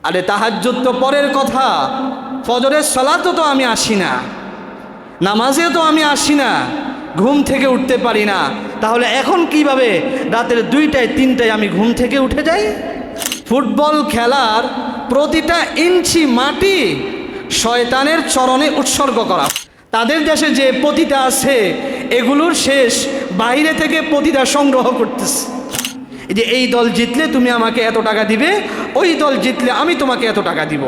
আরে তাহাজ্জুদ তো পরের কথা, ফজরের সালাতও তো আমি আসি না, নামাজেও তো আমি আসি না, ঘুম থেকে উঠতে পারি না, তাহলে এখন কিভাবে রাতের 2টায় 3টায় আমি ঘুম থেকে উঠে যাই? ফুটবল খেলার প্রতিটা ইঞ্চি মাটি শয়তানের চরণে উৎসর্গ করা। তাদের দেশে যে পতিতা আছে এগুলোর শেষ বাইরে থেকে পতিতা সংগ্রহ করতেছে, যে এই দল জিতলে তুমি আমাকে এত টাকা দিবে, ওই দল জিতলে আমি তোমাকে এত টাকা দিব।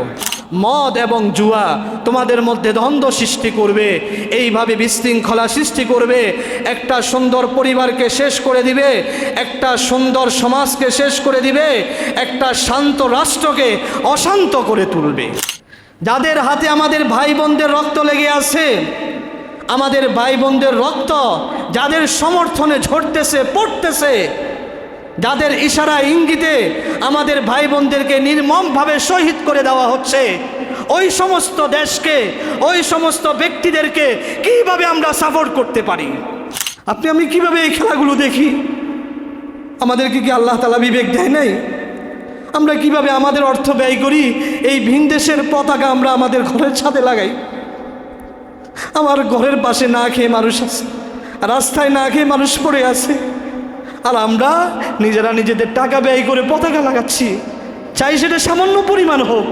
মদ এবং জুয়া তোমাদের মধ্যে দ্বন্দ্ব সৃষ্টি করবে, এইভাবে বিশৃঙ্খলা সৃষ্টি করবে, একটা সুন্দর পরিবারকে শেষ করে দিবে, একটা সুন্দর সমাজকে শেষ করে দিবে, একটা শান্ত রাষ্ট্রকে অশান্ত করে তুলবে। যাদের হাতে আমাদের ভাই বোনদের রক্ত লেগে আছে, আমাদের ভাই বোনদের রক্ত যাদের সমর্থনে ঝরতেছে পড়তেছে, যাদের ইশারা ইঙ্গিতে আমাদের ভাই বোনদেরকে নির্মমভাবে শহীদ করে দেওয়া হচ্ছে, ওই সমস্ত দেশকে, ওই সমস্ত ব্যক্তিদেরকে কিভাবে আমরা সাপোর্ট করতে পারি? আপনি আমি কিভাবে এই খেলাগুলো দেখি? আমাদেরকে কি আল্লাহ তাআলা বিবেক দেয় নাই? আমরা কিভাবে আমাদের অর্থ ব্যয় করি, এই ভিন দেশের পতাকা আমরা আমাদের ঘরের ছাদে লাগাই। আমার ঘরের পাশে না খেয়ে মানুষ আছে, রাস্তায় না খেয়ে মানুষ পড়ে আছে, আর আমরা নিজেরা নিজেদের টাকা ব্যয় করে পতাকা লাগাচ্ছি, চাই সেটা সামান্য পরিমাণ হোক।